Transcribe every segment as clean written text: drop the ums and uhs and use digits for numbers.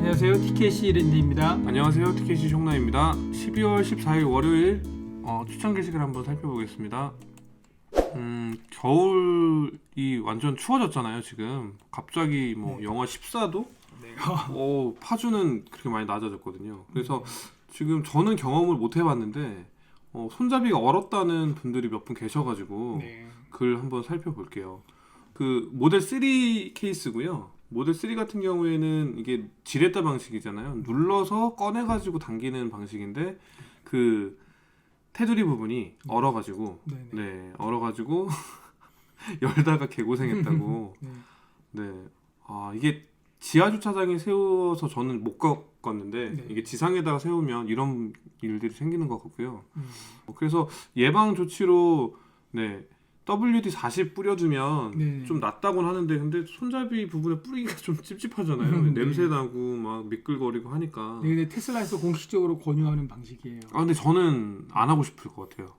안녕하세요. TKC 랜디입니다. 안녕하세요. TKC 숑나입니다. 12월 14일 월요일 추천 게시글 한번 살펴보겠습니다. 겨울이 완전 추워졌잖아요. 지금 갑자기 네. 영하 14도? 네. 파주는 그렇게 많이 낮아졌거든요. 그래서 지금 저는 경험을 못 해봤는데 손잡이가 얼었다는 분들이 몇 분 계셔가지고 네. 글 한번 살펴볼게요. 그 모델 3 케이스고요. 모델 3 같은 경우에는 이게 지렛대 방식이잖아요. 눌러서 꺼내가지고 당기는 방식인데 그 테두리 부분이 얼어가지고 얼어가지고 열다가 개고생했다고. 네. 이게 지하 주차장에 세워서 저는 못 겪었는데 네. 이게 지상에다가 세우면 이런 일들이 생기는 것 같고요. 그래서 예방 조치로 WD-40 뿌려주면 네. 좀 낫다고는 하는데 근데 손잡이 부분에 뿌리기가 좀 찝찝하잖아요. 네. 냄새 나고 막 미끌거리고 하니까. 네, 근데 테슬라에서 공식적으로 권유하는 방식이에요. 근데 저는 안 하고 싶을 것 같아요.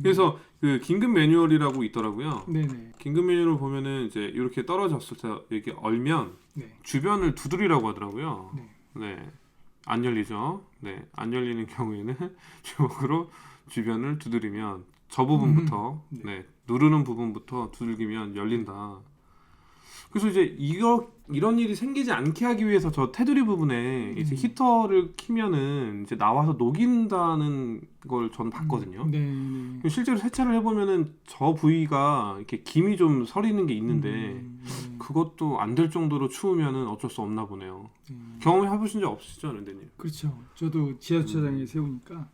그래서 그 긴급 매뉴얼이라고 있더라고요. 네네. 긴급 매뉴얼을 보면은 이제 이렇게 떨어졌을 때 이렇게 얼면 네. 주변을 두드리라고 하더라고요. 네. 네, 안 열리죠. 네, 안 열리는 경우에는 주먹으로 주변을 두드리면 저 부분부터 누르는 부분부터 두들기면 열린다. 그래서 이제 이런 일이 생기지 않게 하기 위해서 저 테두리 부분에 이제 히터를 키면은 이제 나와서 녹인다는 걸 전 봤거든요. 네. 실제로 세차를 해보면은 저 부위가 이렇게 김이 좀 서리는 게 있는데 그것도 안 될 정도로 추우면은 어쩔 수 없나 보네요. 경험해 보신 적 없으시죠, 랜디님? 그렇죠. 저도 지하 주차장에 세우니까.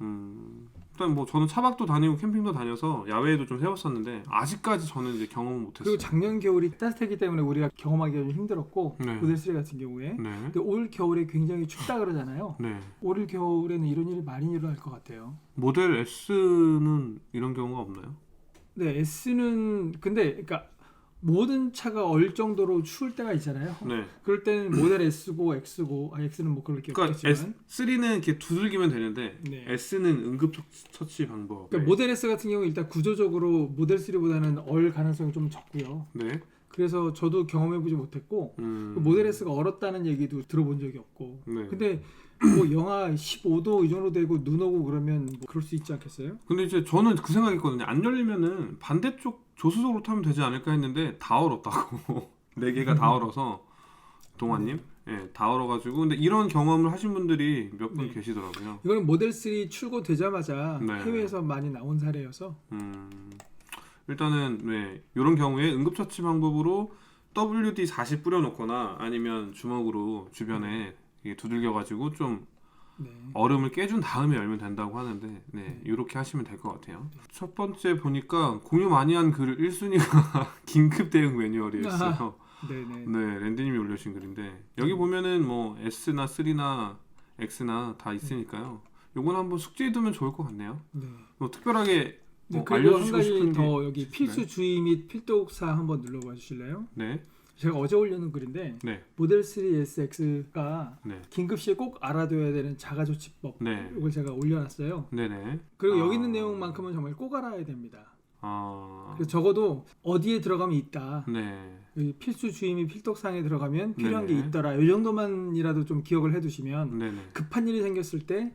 일단 저는 차박도 다니고 캠핑도 다녀서 야외에도 좀 세웠었는데 아직까지 저는 이제 경험을 못했어요. 그리고 작년 겨울이 따뜻했기 때문에 우리가 경험하기가 좀 힘들었고 네. 모델 3 같은 경우에. 근데 올 겨울에 굉장히 춥다 그러잖아요. 올 겨울에는 이런 일이 많이 일어날 것 같아요. 모델 S는 이런 경우가 없나요? 네, S는 근데 그러니까 모든 차가 얼 정도로 추울 때가 있잖아요. 그럴 때는 모델 S고 X고 X는 뭐 그렇게 없겠지만. 3는 이렇게 두들기면 되는데 S는 응급 처치 방법. 그러니까 모델 S 같은 경우 일단 구조적으로 모델 3보다는 얼 가능성이 좀 적고요. 그래서 저도 경험해보지 못했고 모델 S가 얼었다는 얘기도 들어본 적이 없고. 근데 뭐 영하 15도 이 정도 되고 눈 오고 그러면 뭐 그럴 수 있지 않겠어요? 근데 이제 저는 그 생각했거든요. 안 열리면은 반대쪽 조수석으로 타면 되지 않을까 했는데 다 얼었다고. 4개가 다 얼어서 동아님 다 얼어가지고. 근데 이런 경험을 하신 분들이 몇 분 계시더라고요. 이거는 모델 3 출고되자마자 해외에서 많이 나온 사례여서 일단은 이런 경우에 응급처치 방법으로 WD-40 뿌려놓거나 아니면 주먹으로 주변에 두들겨가지고 좀 얼음을 깨준 다음에 열면 된다고 하는데 이렇게 하시면 될 것 같아요. 첫 번째 보니까 공유 많이 한 글 1순위가 긴급 대응 매뉴얼이었어요. 랜디님이 올려주신 글인데 여기 보면은 뭐 S나 3나 X나 다 있으니까요. 요건 한번 숙지해두면 좋을 것 같네요. 뭐 특별하게 그리고 한 알려주시고 가지 싶은 더 여기 필수 주의 및 필독사 한번 눌러봐 주실래요? 제가 어제 올려놓은 글인데 모델 3 SX가 긴급 시에 꼭 알아둬야 되는 자가조치법 이걸 제가 올려놨어요. 그리고 여기 있는 내용만큼은 정말 꼭 알아야 됩니다. 그래서 적어도 어디에 들어가면 있다. 여기 필수 주의 및 필독사항에 들어가면 필요한 게 있더라. 이 정도만이라도 좀 기억을 해두시면 급한 일이 생겼을 때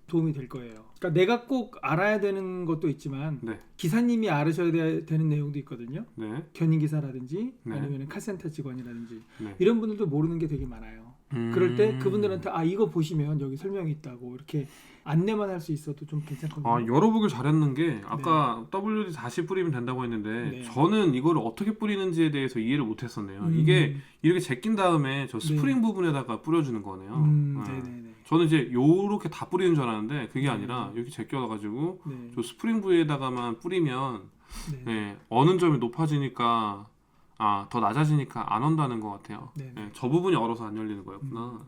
도움이 될 거예요. 그러니까 내가 꼭 알아야 되는 것도 있지만 기사님이 알으셔야 되는 내용도 있거든요. 견인기사라든지 아니면 칼센터 직원이라든지 이런 분들도 모르는 게 되게 많아요. 그럴 때 그분들한테 이거 보시면 여기 설명이 있다고 이렇게 안내만 할 수 있어도 좀 괜찮거든요. 열어보길 잘했는 게 아까 WD-40 뿌리면 된다고 했는데 저는 이걸 어떻게 뿌리는지에 대해서 이해를 못했었네요. 이게 이렇게 제낀 다음에 저 스프링 부분에다가 뿌려주는 거네요. 저는 이제 요렇게 다 뿌리는 줄 알았는데 그게 아니라 이렇게 제껴가지고 저 스프링 부위에다가만 뿌리면 어느 점이 높아지니까 더 낮아지니까 안 온다는 것 같아요. 저 부분이 얼어서 안 열리는 거였구나.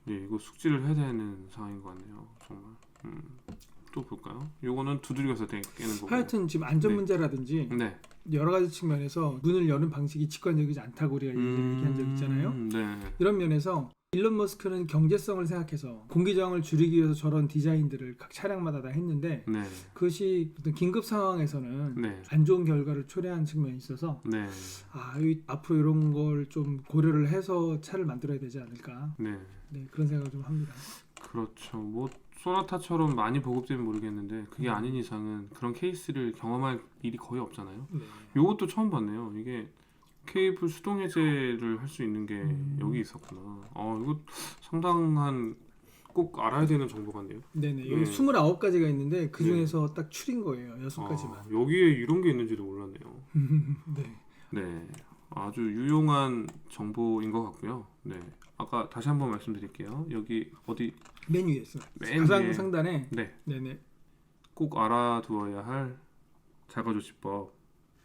이거 숙지를 해야 되는 상황인 것 같네요. 정말. 또 볼까요? 요거는 두들겨서 깨는 거고. 하여튼 지금 안전 문제라든지 여러 가지 측면에서 문을 여는 방식이 직관적이지 않다고 우리가 얘기한 적 있잖아요. 이런 면에서 일론 머스크는 경제성을 생각해서 공기 저항을 줄이기 위해서 저런 디자인들을 각 차량마다 다 했는데 네. 그것이 어떤 긴급 상황에서는 네. 안 좋은 결과를 초래한 측면이 있어서 네. 앞으로 이런 걸 좀 고려를 해서 차를 만들어야 되지 않을까. 네. 네, 그런 생각을 좀 합니다. 그렇죠. 뭐 소나타처럼 많이 보급되면 모르겠는데 그게 아닌 이상은 그런 케이스를 경험할 일이 거의 없잖아요. 네. 요것도 처음 봤네요. 이게 케이블 수동 해제를 할 수 있는 게 여기 있었구나. 이거 상당한 꼭 알아야 되는 정보 같네요. 네네. 여기 29가지가 있는데 그 중에서 딱 추린 거예요. 6가지만. 여기에 이런 게 있는지도 몰랐네요. 네. 네. 아주 유용한 정보인 것 같고요. 네. 아까 다시 한번 말씀드릴게요. 여기 어디 맨 위에 있어요. 맨 가장 위에. 상단에. 네. 네네. 꼭 알아두어야 할 자가조치법.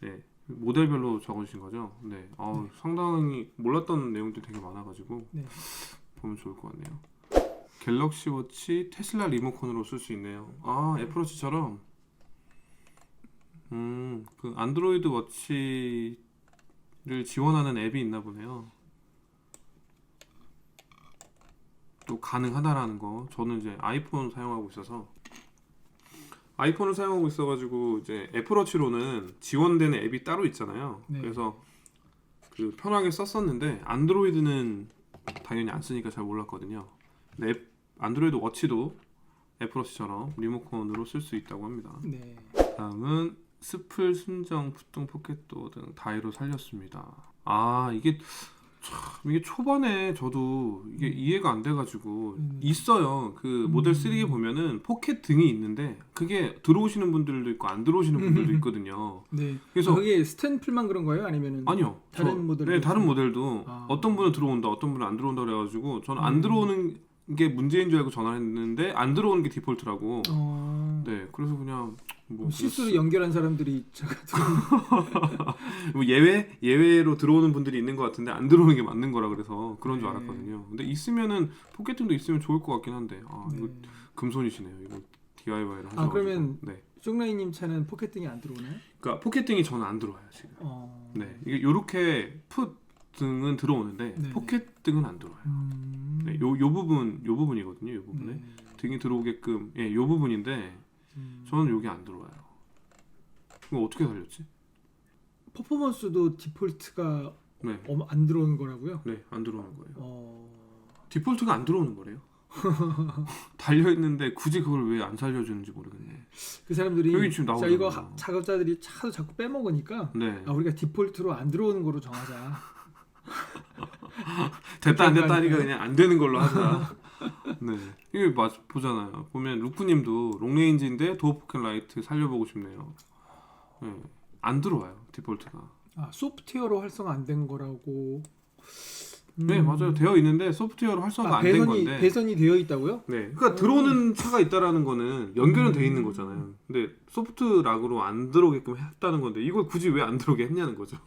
네. 모델별로 적어주신 거죠? 네. 상당히 몰랐던 내용들이 되게 많아가지고 네. 보면 좋을 것 같네요. 갤럭시 워치 테슬라 리모컨으로 쓸 수 있네요. 애플워치처럼. 그 안드로이드 워치를 지원하는 앱이 있나 보네요. 또 가능하다라는 거. 저는 이제 아이폰을 사용하고 있어가지고 이제 애플워치로는 지원되는 앱이 따로 있잖아요. 네. 그래서 그 편하게 썼었는데 안드로이드는 당연히 안 쓰니까 잘 몰랐거든요. 근데 안드로이드 워치도 애플워치처럼 리모컨으로 쓸 수 있다고 합니다. 네. 다음은 스플, 순정, 푸뚱, 포켓도 등 다이로 살렸습니다. 이게 초반에 저도 이게 이해가 안 돼가지고 있어요. 그 모델 3에 보면은 포켓 등이 있는데 그게 들어오시는 분들도 있고 안 들어오시는 분들도 있거든요. 네. 그래서 그게 스탠플만 그런 거예요? 아니면은 아니요. 다른 모델? 네, 다른 모델도 어떤 분은 들어온다, 어떤 분은 안 들어온다 그래가지고 저는 안 들어오는 게 문제인 줄 알고 전화했는데 안 들어오는 게 디폴트라고. 네, 그래서 그냥 뭐 실수로 연결한 사람들이 뭐 예외로 들어오는 분들이 있는 것 같은데 안 들어오는 게 맞는 거라 그래서 그런 줄 알았거든요. 근데 있으면은 포켓팅도 있으면 좋을 것 같긴 한데 이거 금손이시네요. 이거 DIY를 하셔가지고. 그러면 네. 쫑라이님 차는 포켓팅이 안 들어오나요? 그러니까 포켓팅이 저는 안 들어와요 지금. 네, 이게 요렇게 풋 등은 들어오는데 네. 포켓 등은 안 들어와요. 네, 요 부분이거든요. 요 부분에 네. 등이 들어오게끔 요 부분인데 저는 여기 안 들어와요. 이거 어떻게 살렸지? 퍼포먼스도 디폴트가 네. 안 들어오는 거라고요? 네, 안 들어오는 거예요. 디폴트가 안 들어오는 거래요. 달려 있는데 굳이 그걸 왜 안 살려주는지 모르겠네. 그 사람들이 여기 지금 나오잖아요. 이거 작업자들이 차도 자꾸 빼먹으니까 네. 우리가 디폴트로 안 들어오는 거로 정하자. 됐다 안 됐다 하니까 그냥 안 되는 걸로 하자. 네, 이게 보잖아요. 보면 루프님도 롱레인지인데 도어 포켓 라이트 살려보고 싶네요. 네, 안 들어와요 디폴트가. 소프트웨어로 활성화 안 된 거라고. 네, 맞아요. 되어 있는데 소프트웨어로 활성화가 안 된 건데. 배선이 되어 있다고요? 네, 그러니까 들어오는 차가 있다라는 거는 연결은 돼 있는 거잖아요. 근데 소프트 락으로 안 들어오게끔 했다는 건데 이걸 굳이 왜 안 들어오게 했냐는 거죠.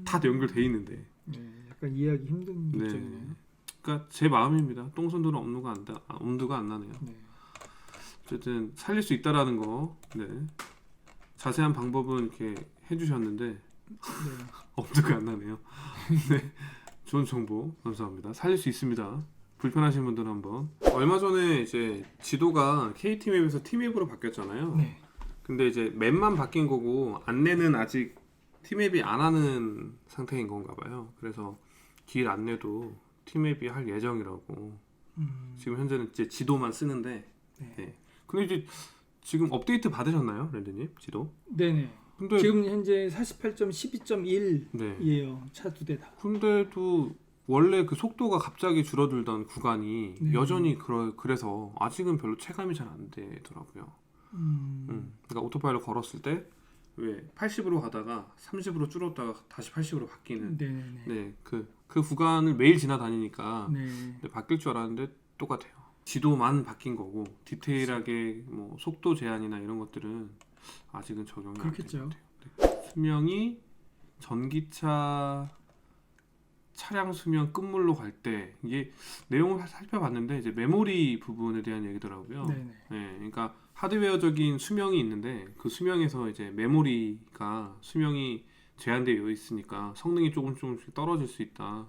다 연결돼 있는데. 네, 약간 이해하기 힘든 네. 입장이네요. 그러니까 제 마음입니다. 똥손들은 엄두가 안 나네요. 네. 어쨌든 살릴 수 있다라는 거. 네. 자세한 방법은 이렇게 해주셨는데 엄두가 안 나네요. 네. 좋은 정보 감사합니다. 살릴 수 있습니다. 불편하신 분들은 한번. 얼마 전에 이제 지도가 KT맵에서 T맵으로 바뀌었잖아요. 네. 근데 이제 맵만 바뀐 거고 안내는 아직 T맵이 안 하는 상태인 건가 봐요. 그래서 길 안내도 T맵이 할 예정이라고. 지금 현재는 이제 지도만 쓰는데. 네. 근데 이제 지금 업데이트 받으셨나요, 랜드님? 지도? 네네. 근데 지금 현재 48.12.1이에요. 차 두 대 다. 근데도 원래 그 속도가 갑자기 줄어들던 구간이 여전히 그래서 아직은 별로 체감이 잘 안 되더라고요. 그러니까 오토파일럿 걸었을 때 왜 80으로 가다가 30으로 줄었다가 다시 80으로 바뀌는. 네, 그 구간을 매일 지나다니니까 바뀔 줄 알았는데 똑같아요. 지도만 바뀐 거고 디테일하게 뭐 속도 제한이나 이런 것들은 아직은 적용이 안 되는 것 같아요. 네. 수명이 전기차 차량 수명 끝물로 갈 때 이게 내용을 살펴봤는데 이제 메모리 부분에 대한 얘기더라고요. 네, 그러니까 하드웨어적인 수명이 있는데 그 수명에서 이제 메모리가 수명이 제한되어 있으니까 성능이 조금씩 떨어질 수 있다.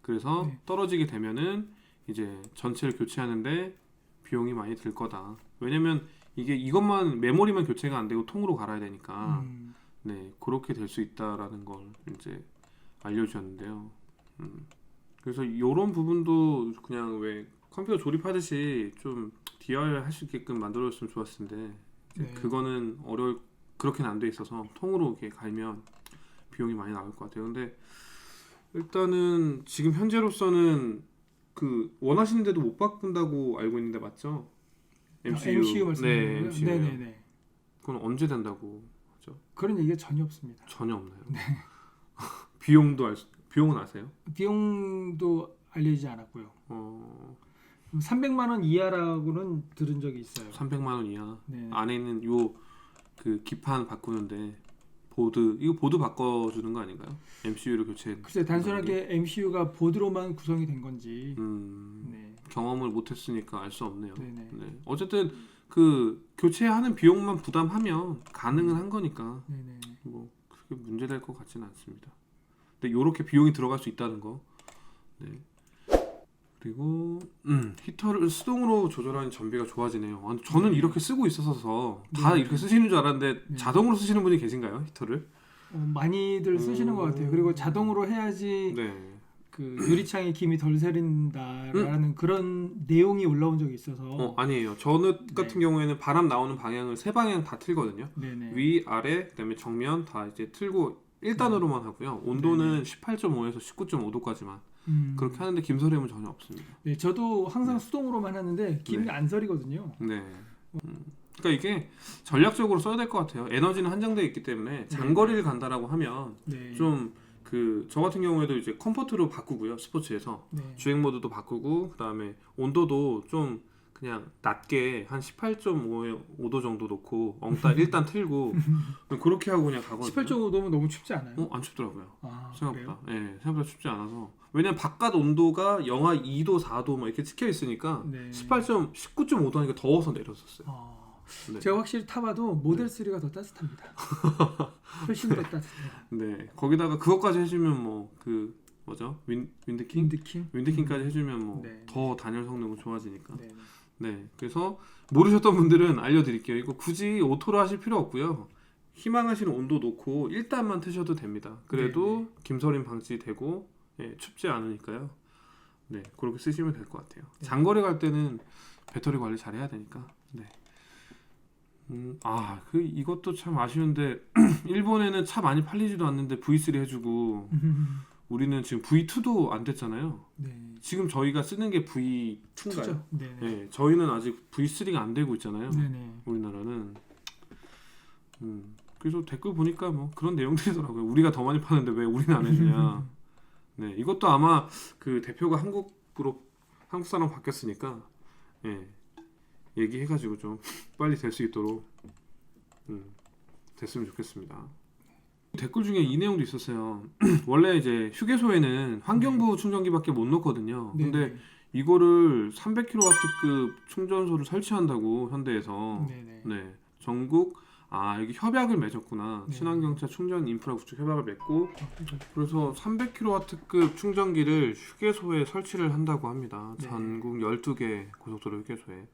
그래서 떨어지게 되면은 이제 전체를 교체하는데 비용이 많이 들 거다. 왜냐면 이게 이것만 메모리만 교체가 안 되고 통으로 갈아야 되니까 네 그렇게 될 수 있다라는 걸 이제 알려주셨는데요. 그래서 이런 부분도 그냥 왜 컴퓨터 조립하듯이 좀 DIY 할 수 있게끔 만들어줬으면 좋았을 텐데 그거는 그렇게는 안 돼 있어서 통으로 이렇게 갈면 비용이 많이 나올 것 같아요. 근데 일단은 지금 현재로서는 그 원하시는데도 못 바꾼다고 알고 있는데 맞죠? MCU 말씀하시는 거예요? MCU. 네네네. 그건 언제 된다고 하죠? 그런 얘기가 전혀 없습니다. 전혀 없나요? 네. 비용은 아세요? 비용도 알려지지 않았고요. 300만 원 이하라고는 들은 적이 있어요. 300만 원 이하. 네. 안에 있는 요 그 기판 바꾸는데 이거 보드 바꿔주는 거 아닌가요? MCU를 교체. 글쎄 단순하게 MCU가 보드로만 구성이 된 건지 경험을 못했으니까 알 수 없네요. 네. 어쨌든 그 교체하는 비용만 부담하면 가능은 한 거니까 뭐 그게 문제될 것 같지는 않습니다. 근데 이렇게 비용이 들어갈 수 있다는 거. 네. 그리고 히터를 수동으로 조절하는 전비가 좋아지네요. 저는 이렇게 쓰고 있어서 다 이렇게 쓰시는 줄 알았는데 자동으로 쓰시는 분이 계신가요? 히터를? 많이들 쓰시는 것 같아요. 그리고 자동으로 해야지 그 유리창에 김이 덜 새린다라는 그런 내용이 올라온 적이 있어서 아니에요. 저는 같은 경우에는 바람 나오는 방향을 세 방향 다 틀거든요. 위, 아래, 그다음에 정면 다 이제 틀고 1단으로만 하고요. 온도는 18.5에서 19.5도까지만 그렇게 하는데 김서림은 전혀 없습니다. 네, 저도 항상 수동으로만 하는데 김이 안 서리거든요. 네. 그러니까 이게 전략적으로 써야 될 것 같아요. 에너지는 한정되어 있기 때문에 장거리를 간다라고 하면 좀 저 같은 경우에도 이제 컴포트로 바꾸고요. 스포츠에서 주행 모드도 바꾸고 그다음에 온도도 좀 그냥 낮게 한 18.5도 정도 놓고 일단 틀고 그렇게 하고 그냥 가거든요. 18.5도면 너무 춥지 않아요? 안 춥더라고요. 생각보다. 네, 생각보다 춥지 않아서. 왜냐면 바깥 온도가 영하 2도, 4도 막 이렇게 찍혀 있으니까 19.5도 하니까 더워서 내렸었어요. 제가 확실히 타봐도 모델 3가 더 따뜻합니다. 훨씬 더 따뜻해요. 네, 거기다가 그것까지 해주면 뭐 그 뭐죠? 윈드킹까지 해주면 뭐 더 단열 성능은 좋아지니까. 네, 그래서 모르셨던 분들은 알려드릴게요. 이거 굳이 오토로 하실 필요 없고요. 희망하시는 온도 놓고 1단만 트셔도 됩니다. 그래도 김서림 방지되고 춥지 않으니까요. 네, 그렇게 쓰시면 될 것 같아요. 장거리 갈 때는 배터리 관리 잘 해야 되니까. 네. 이것도 참 아쉬운데 일본에는 차 많이 팔리지도 않는데 V3 해주고 우리는 지금 V2도 안 됐잖아요. 지금 저희가 쓰는 게 V2인가요? 네, 저희는 아직 V3가 안 되고 있잖아요. 우리나라는. 그래서 댓글 보니까 뭐 그런 내용들이더라고요. 우리가 더 많이 파는데 왜 우리는 안 해주냐. 네, 이것도 아마 그 대표가 한국 사람 바뀌었으니까 얘기해가지고 좀 빨리 될 수 있도록 됐으면 좋겠습니다. 댓글 중에 이 내용도 있었어요. 원래 이제 휴게소에는 환경부 충전기밖에 못 넣거든요. 근데 이거를 300kW급 충전소를 설치한다고 현대에서 전국 여기 협약을 맺었구나. 친환경차 충전 인프라 구축 협약을 맺고 그래서 300kW급 충전기를 휴게소에 설치를 한다고 합니다. 전국 12개 고속도로 휴게소에.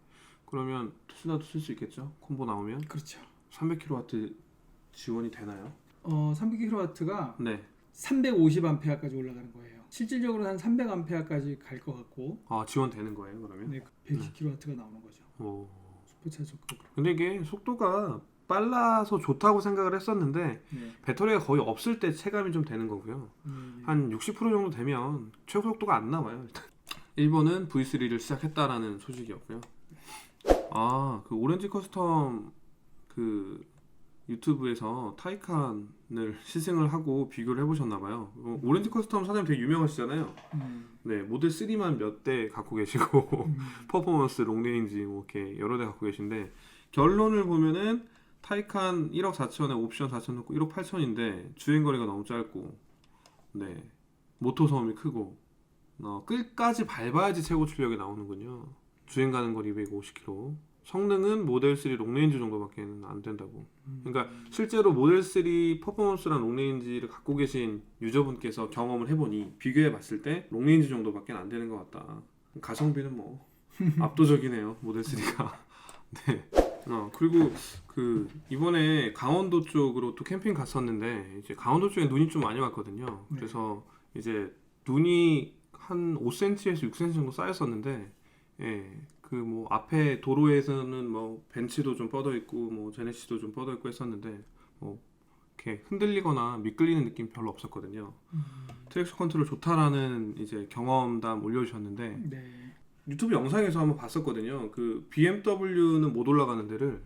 그러면 테슬라도 쓸 수 있겠죠? 콤보 나오면. 그렇죠. 300kW 지원이 되나요? 300kW가 350A까지 올라가는 거예요. 실질적으로 한 300A까지 갈 것 같고. 지원되는 거예요, 그러면? 네, 120kW가 나오는 거죠. 슈퍼차 적극. 근데 이게 속도가 빨라서 좋다고 생각을 했었는데 배터리가 거의 없을 때 체감이 좀 되는 거고요. 한 60% 정도 되면 최고 속도가 안 나와요. 일단. 일본은 V3를 시작했다라는 소식이었고요. 그 오렌지 커스텀 그 유튜브에서 타이칸을 시승을 하고 비교를 해보셨나봐요. 오렌지 커스텀 사장님 되게 유명하시잖아요. 네, 모델 3만 몇 대 갖고 계시고 퍼포먼스, 롱레인지 뭐 이렇게 여러 대 갖고 계신데 결론을 보면은 타이칸 1억 4천에 옵션 4천 넣고 1억 8천인데 주행거리가 너무 짧고 모터 소음이 크고 끝까지 밟아야지 최고 출력이 나오는군요. 주행 가는 거리 250km. 성능은 모델 3 롱레인지 정도밖에 안 된다고. 그러니까 실제로 모델 3 퍼포먼스랑 롱레인지를 갖고 계신 유저분께서 경험을 해보니 비교해 봤을 때 롱레인지 정도밖에 안 되는 것 같다. 가성비는 뭐 압도적이네요 모델 3가. 네. 그리고 그 이번에 강원도 쪽으로 또 캠핑 갔었는데 이제 강원도 쪽에 눈이 좀 많이 왔거든요. 그래서 이제 눈이 한 5cm에서 6cm 정도 쌓였었는데, 예, 그 뭐 앞에 도로에서는 뭐 벤츠도 좀 뻗어 있고 뭐 제네시스도 좀 뻗어 있고 했었는데 뭐 이렇게 흔들리거나 미끌리는 느낌 별로 없었거든요. 트랙션 컨트롤 좋다라는 이제 경험담 올려주셨는데 네. 유튜브 영상에서 한번 봤었거든요. 그 BMW는 못 올라가는 데를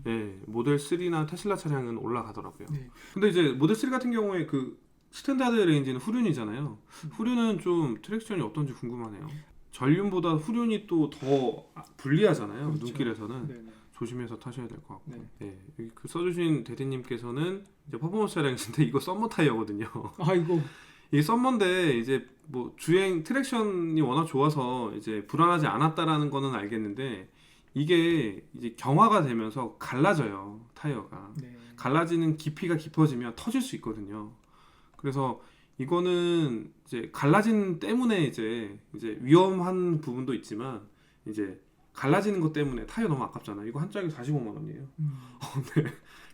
예, 모델 3나 테슬라 차량은 올라가더라고요. 네. 근데 이제 모델 3 같은 경우에 그 스탠다드 레인지는 후륜이잖아요. 후륜은 좀 트랙션이 어떤지 궁금하네요. 전륜보다 후륜이 또 더 불리하잖아요. 그렇죠. 눈길에서는. 네네. 조심해서 타셔야 될 것 같고. 네. 예, 여기 그 써주신 대리님께서는 이제 퍼포먼스 차량이신데 이거 썸머 타이어거든요. 아이고. 이게 썸머인데 이제 뭐 주행 트랙션이 워낙 좋아서 이제 불안하지 않았다라는 거는 알겠는데 이게 이제 경화가 되면서 갈라져요 타이어가. 네. 갈라지는 깊이가 깊어지면 터질 수 있거든요. 그래서 이거는 이제 갈라진 때문에 이제 위험한 부분도 있지만 이제 갈라지는 것 때문에 타이어 너무 아깝잖아요. 이거 한 짝에 45만 원이에요. 네.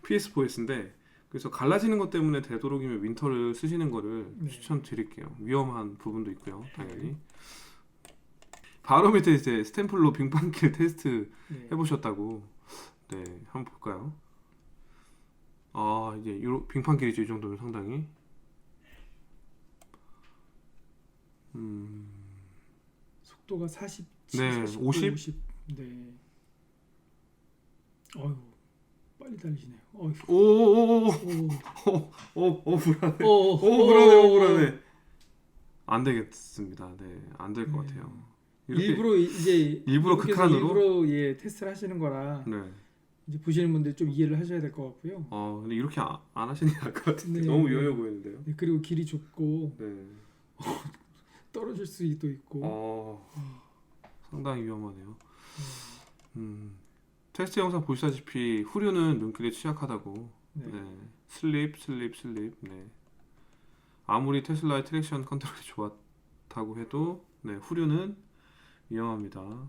PS4S인데 그래서 갈라지는 것 때문에 되도록이면 윈터를 쓰시는 거를 추천드릴게요. 위험한 부분도 있고요, 당연히. 바로 밑에 이제 스탬플로 빙판길 테스트 해보셨다고. 네, 한번 볼까요? 아, 이제 빙판길이죠, 이 정도면 상당히. 속도가 40, 네, 49, 50? 50. 네. 어휴, 빨리 달리시네요. 어휴. 불안해. 불안해. 안 되겠습니다. 네, 안 될 것 같아요. 일부러 이제 일부러 극한으로 일부러 테스트를 하시는 거라 네. 이제 보시는 분들 좀 이해를 하셔야 될 것 같고요. 근데 이렇게 안 하시는 게 나을 것 같은데 네, 너무 위험해 보이는데요. 네, 그리고 길이 좁고 네. 떨어질 수도 있고. 상당히 위험하네요. 테스트 영상 보시다시피 후륜은 눈길에 취약하다고. 네. 슬립. 네. 아무리 테슬라의 트랙션 컨트롤이 좋았다고 해도 네, 후륜은 위험합니다.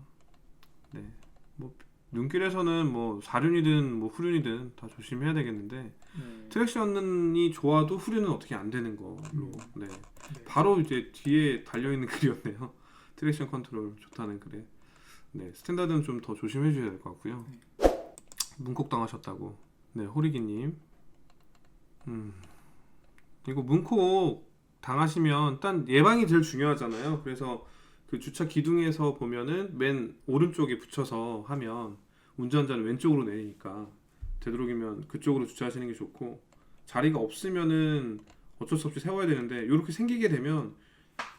네. 뭐 눈길에서는 뭐 사륜이든 뭐 후륜이든 다 조심해야 되겠는데 트랙션이 좋아도 후륜은 어떻게 안 되는 걸로. 네. 바로 이제 뒤에 달려 있는 글이었네요. 트랙션 컨트롤 좋다는 글에. 네, 스탠다드는 좀 더 조심해 주셔야 될 것 같고요. 문콕 당하셨다고. 네, 호리기님. 이거 문콕 당하시면 일단 예방이 제일 중요하잖아요. 그래서 그 주차 기둥에서 보면은 맨 오른쪽에 붙여서 하면 운전자는 왼쪽으로 내리니까 되도록이면 그쪽으로 주차하시는 게 좋고, 자리가 없으면은 어쩔 수 없이 세워야 되는데 이렇게 생기게 되면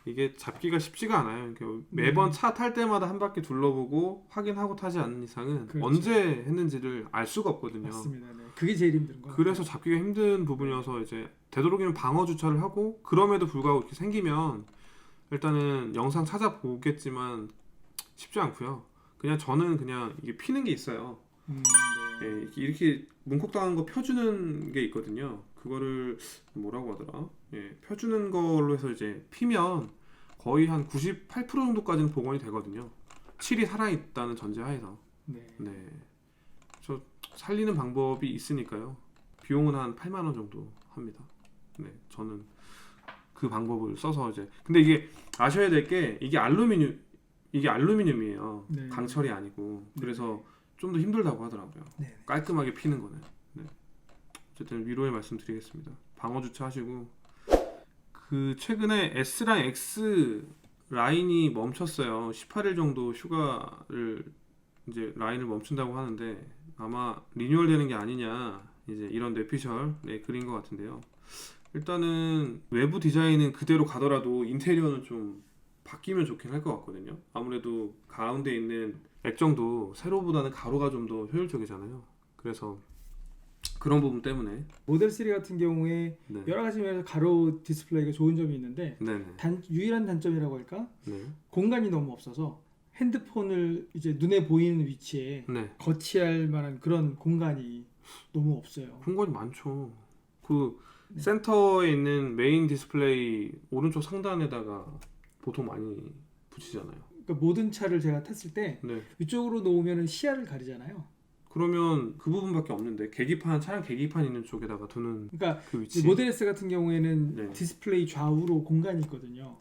이게 잡기가 쉽지가 않아요. 매번 차 탈 때마다 한 바퀴 둘러보고 확인하고 타지 않는 이상은 그렇죠. 언제 했는지를 알 수가 없거든요. 맞습니다. 네. 그게 제일 힘든 거예요. 그래서 잡기가 힘든 부분이어서 이제 되도록이면 방어 주차를 하고, 그럼에도 불구하고 이렇게 생기면 일단은 영상 찾아보겠지만 쉽지 않고요. 그냥 저는 그냥 이게 피는 게 있어요. 네, 이렇게 문콕 당한 거 펴주는 게 있거든요. 그거를 뭐라고 하더라? 예, 펴주는 걸로 해서 이제 피면 거의 한 98% 정도까지는 복원이 되거든요. 칠이 살아있다는 전제하에서. 네. 저 살리는 방법이 있으니까요. 비용은 한 8만 원 정도 합니다. 네, 저는 그 방법을 써서 이제. 근데 이게 아셔야 될 게 이게 알루미늄이에요. 네. 강철이 아니고. 그래서 좀 더 힘들다고 하더라고요. 깔끔하게 피는 거는. 네. 어쨌든 위로의 말씀 드리겠습니다. 방어 주차하시고. 그 최근에 S랑 X 라인이 멈췄어요. 18일 정도 휴가를 이제 라인을 멈춘다고 하는데 아마 리뉴얼 되는 게 아니냐, 이제 이런 뇌피셜 글인 것 같은데요. 일단은 외부 디자인은 그대로 가더라도 인테리어는 좀 바뀌면 좋긴 할 것 같거든요. 아무래도 가운데 있는 액정도 세로보다는 가로가 좀 더 효율적이잖아요. 그래서 그런 부분 때문에 모델 3 같은 경우에 여러 가지 면에서 가로 디스플레이가 좋은 점이 있는데 유일한 단점이라고 할까? 공간이 너무 없어서 핸드폰을 이제 눈에 보이는 위치에 네. 거치할 만한 그런 공간이 너무 없어요. 공간이 많죠. 그 네. 센터에 있는 메인 디스플레이 오른쪽 상단에다가 보통 많이 붙이잖아요. 그러니까 모든 차를 제가 탔을 때 네. 이쪽으로 놓으면 시야를 가리잖아요. 그러면 그 부분밖에 없는데 차량 계기판 있는 쪽에다가 두는 그러니까 그 위치. 모델 S 같은 경우에는 네. 디스플레이 좌우로 공간이 있거든요.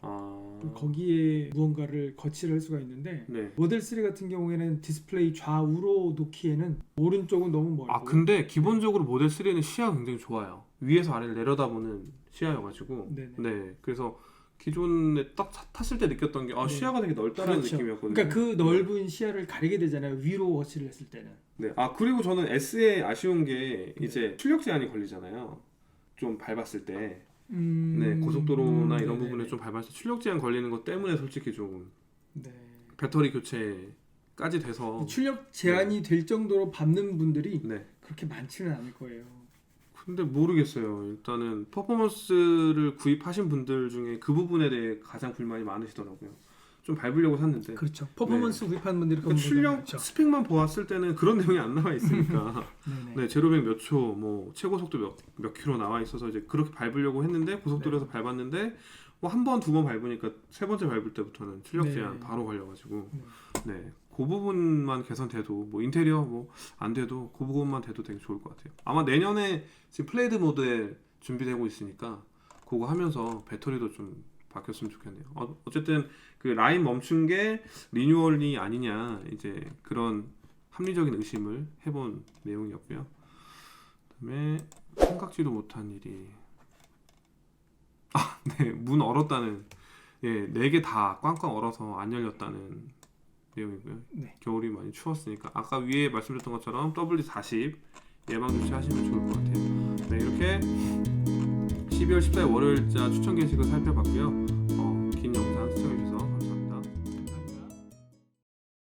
거기에 무언가를 거치를 할 수가 있는데 네. 모델 3 같은 경우에는 디스플레이 좌우로 놓기에는 오른쪽은 너무 멀고. 근데 기본적으로 모델 3는 시야가 굉장히 좋아요. 위에서 아래를 내려다보는 시야여가지고. 네네. 네. 그래서 기존에 딱 탔을 때 느꼈던 게 네. 시야가 되게 넓다는 그렇죠. 느낌이었거든요. 그러니까 그 넓은 시야를 가리게 되잖아요. 위로 거치를 했을 때는. 네. 그리고 저는 S에 아쉬운 게 이제 출력 제한이 걸리잖아요. 좀 밟았을 때. 네, 고속도로나 이런 네네네. 부분에 좀 밟았을 때 출력 제한 걸리는 것 때문에 솔직히 좀 네. 배터리 교체까지 돼서 출력 제한이 될 정도로 밟는 분들이 네. 그렇게 많지는 않을 거예요. 근데 모르겠어요. 일단은 퍼포먼스를 구입하신 분들 중에 그 부분에 대해 가장 불만이 많으시더라고요. 좀 밟으려고 샀는데. 그렇죠. 퍼포먼스 구입하는 분들이 그러니까 출력 스펙만 보았을 때는 그런 내용이 안 나와 있으니까. 네, 제로백 몇 초, 뭐 최고 속도 몇 킬로 나와 있어서 이제 그렇게 밟으려고 했는데 고속도로에서 밟았는데 뭐 한 번, 두 번 밟으니까 세 번째 밟을 때부터는 출력 제한 바로 걸려가지고. 네, 그 부분만 개선돼도 뭐 인테리어 뭐 안 돼도 그 부분만 돼도 되게 좋을 것 같아요. 아마 내년에 지금 플레이드 모드에 준비되고 있으니까 그거 하면서 배터리도 좀 바뀌었으면 좋겠네요. 어쨌든 그 라인 멈춘 게 리뉴얼이 아니냐 이제 그런 합리적인 의심을 해본 내용이었고요. 그다음에 생각지도 못한 일이 네, 문 얼었다는 4개 다 꽝꽝 얼어서 안 열렸다는 내용이고요. 네. 겨울이 많이 추웠으니까 아까 위에 말씀드렸던 것처럼 WD-40 예방 조치하시면 좋을 것 같아요. 네, 이렇게 12월 14일 월요일자 추천 게시글 살펴봤고요.